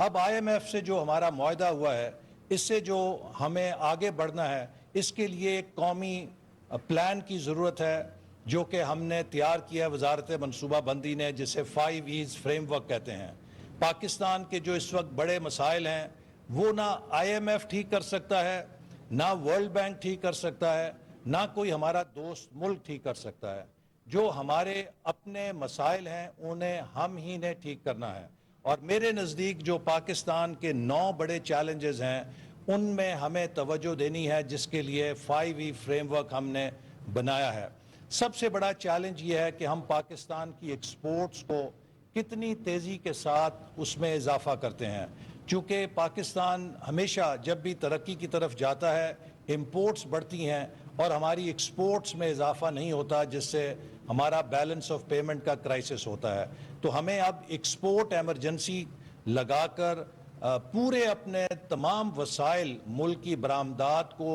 اب IMF سے جو ہمارا معاہدہ ہوا ہے اس سے جو ہمیں آگے بڑھنا ہے اس کے لیے ایک قومی پلان کی ضرورت ہے جو کہ ہم نے تیار کیا ہے وزارت منصوبہ بندی نے، جسے 5 ایز فریم ورک کہتے ہیں۔ پاکستان کے جو اس وقت بڑے مسائل ہیں وہ نہ IMF ٹھیک کر سکتا ہے، نہ ورلڈ بینک ٹھیک کر سکتا ہے، نہ کوئی ہمارا دوست ملک ٹھیک کر سکتا ہے۔ جو ہمارے اپنے مسائل ہیں انہیں ہم ہی نے ٹھیک کرنا ہے، اور میرے نزدیک جو پاکستان کے 9 بڑے چیلنجز ہیں ان میں ہمیں توجہ دینی ہے، جس کے لیے 5E فریم ورک ہم نے بنایا ہے۔ سب سے بڑا چیلنج یہ ہے کہ ہم پاکستان کی ایکسپورٹس کو کتنی تیزی کے ساتھ اس میں اضافہ کرتے ہیں، چونکہ پاکستان ہمیشہ جب بھی ترقی کی طرف جاتا ہے امپورٹس بڑھتی ہیں اور ہماری ایکسپورٹس میں اضافہ نہیں ہوتا، جس سے ہمارا بیلنس آف پیمنٹ کا کرائسس ہوتا ہے۔ تو ہمیں اب ایکسپورٹ ایمرجنسی لگا کر پورے اپنے تمام وسائل ملک کی برآمدات کو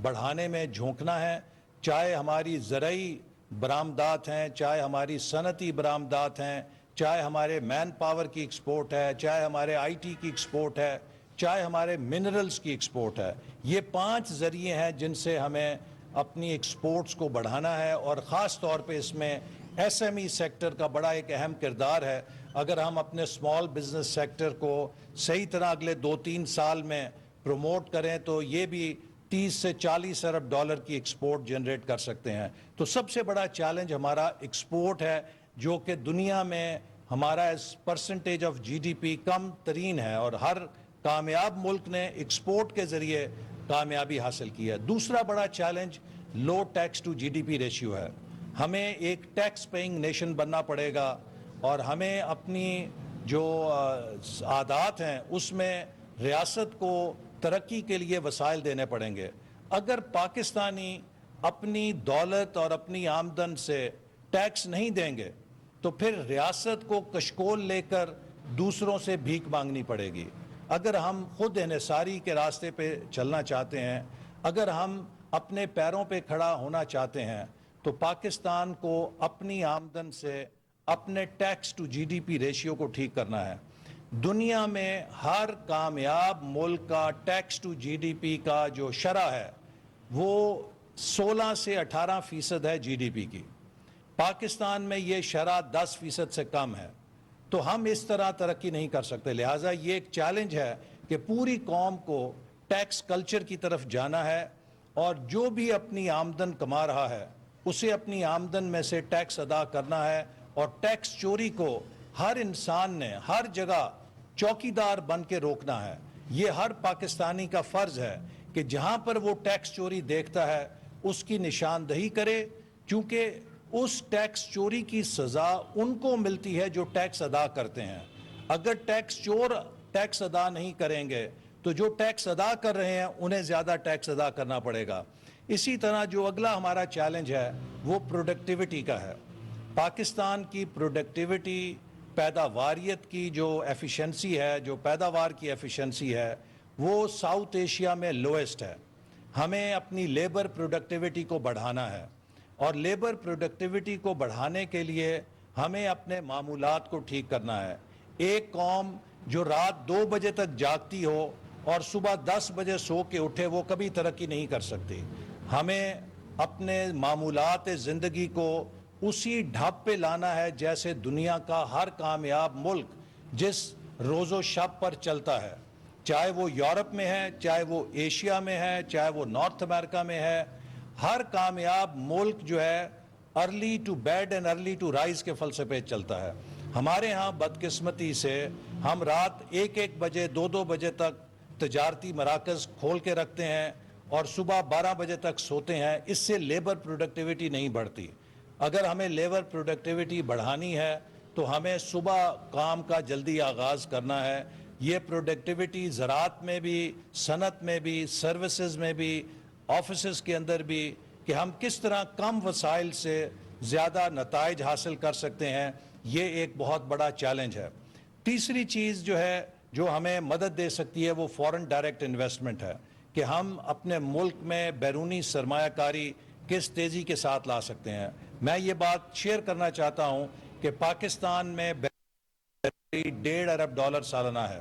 بڑھانے میں جھونکنا ہے، چاہے ہماری زرعی برآمدات ہیں، چاہے ہماری صنعتی برآمدات ہیں، چاہے ہمارے مین پاور کی ایکسپورٹ ہے، چاہے ہمارے IT کی ایکسپورٹ ہے، چاہے ہمارے منرلز کی ایکسپورٹ ہے۔ یہ 5 ذریعے ہیں جن سے ہمیں اپنی ایکسپورٹس کو بڑھانا ہے، اور خاص طور پہ اس میں SME سیکٹر کا بڑا ایک اہم کردار ہے۔ اگر ہم اپنے اسمال بزنس سیکٹر کو صحیح طرح اگلے 2-3 سال میں پروموٹ کریں تو یہ بھی 30 سے 40 ارب ڈالر کی ایکسپورٹ جنریٹ کر سکتے ہیں۔ تو سب سے بڑا چیلنج ہمارا ایکسپورٹ ہے، جو کہ دنیا میں ہمارا پرسنٹیج آف GDP کم ترین ہے، اور ہر کامیاب ملک نے ایکسپورٹ کے ذریعے کامیابی حاصل کی ہے۔ دوسرا بڑا challenge low tax to GDP ratio ہے۔ ہمیں ایک ٹیکس پیئنگ نیشن بننا پڑے گا، اور ہمیں اپنی جو عادات ہیں اس میں ریاست کو ترقی کے لیے وسائل دینے پڑیں گے۔ اگر پاکستانی اپنی دولت اور اپنی آمدن سے ٹیکس نہیں دیں گے تو پھر ریاست کو کشکول لے کر دوسروں سے بھیک مانگنی پڑے گی۔ اگر ہم خود انحصاری کے راستے پہ چلنا چاہتے ہیں، اگر ہم اپنے پیروں پہ کھڑا ہونا چاہتے ہیں، تو پاکستان کو اپنی آمدن سے اپنے ٹیکس ٹو GDP ریشیو کو ٹھیک کرنا ہے۔ دنیا میں ہر کامیاب ملک کا ٹیکس ٹو GDP کا جو شرح ہے وہ 16 سے 18% ہے GDP کی۔ پاکستان میں یہ شرح 10% سے کم ہے۔ تو ہم اس طرح ترقی نہیں کر سکتے، لہٰذا یہ ایک چیلنج ہے کہ پوری قوم کو ٹیکس کلچر کی طرف جانا ہے، اور جو بھی اپنی آمدن کما رہا ہے اسے اپنی آمدن میں سے ٹیکس ادا کرنا ہے، اور ٹیکس چوری کو ہر انسان نے ہر جگہ چوکیدار بن کے روکنا ہے۔ یہ ہر پاکستانی کا فرض ہے کہ جہاں پر وہ ٹیکس چوری دیکھتا ہے اس کی نشاندہی کرے، کیونکہ اس ٹیکس چوری کی سزا ان کو ملتی ہے جو ٹیکس ادا کرتے ہیں۔ اگر ٹیکس چور ٹیکس ادا نہیں کریں گے تو جو ٹیکس ادا کر رہے ہیں انہیں زیادہ ٹیکس ادا کرنا پڑے گا۔ اسی طرح جو اگلا ہمارا چیلنج ہے وہ پروڈکٹیوٹی کا ہے۔ پاکستان کی پروڈکٹیوٹی، پیداواریت کی جو ایفیشنسی ہے، جو پیداوار کی ایفیشنسی ہے، وہ ساؤتھ ایشیا میں لویسٹ ہے۔ ہمیں اپنی لیبر پروڈکٹیوٹی کو بڑھانا ہے، اور لیبر پروڈکٹیوٹی کو بڑھانے کے لیے ہمیں اپنے معمولات کو ٹھیک کرنا ہے۔ ایک قوم جو رات 2 بجے تک جاگتی ہو اور صبح 10 بجے سو کے اٹھے وہ کبھی ترقی نہیں کر سکتی۔ ہمیں اپنے معمولات زندگی کو اسی ڈھب پہ لانا ہے جیسے دنیا کا ہر کامیاب ملک جس روز و شب پر چلتا ہے، چاہے وہ یورپ میں ہے، چاہے وہ ایشیا میں ہے، چاہے وہ نارتھ امریکہ میں ہے۔ ہر کامیاب ملک جو ہے early to bed and early to rise کے فلسفے چلتا ہے۔ ہمارے ہاں بدقسمتی سے ہم رات 1-1 بجے 2-2 بجے تک تجارتی مراکز کھول کے رکھتے ہیں اور صبح 12 بجے تک سوتے ہیں۔ اس سے لیبر پروڈکٹیوٹی نہیں بڑھتی۔ اگر ہمیں لیبر پروڈکٹیوٹی بڑھانی ہے تو ہمیں صبح کام کا جلدی آغاز کرنا ہے۔ یہ پروڈکٹیوٹی زراعت میں بھی، صنعت میں بھی، سروسز میں بھی، آفیسز کے اندر بھی، کہ ہم کس طرح کم وسائل سے زیادہ نتائج حاصل کر سکتے ہیں، یہ ایک بہت بڑا چیلنج ہے۔ تیسری چیز جو ہے جو ہمیں مدد دے سکتی ہے وہ فورن ڈائریکٹ انویسٹمنٹ ہے، کہ ہم اپنے ملک میں بیرونی سرمایہ کاری کس تیزی کے ساتھ لا سکتے ہیں۔ میں یہ بات شیئر کرنا چاہتا ہوں کہ پاکستان میں $1.5 ارب سالانہ ہے۔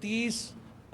30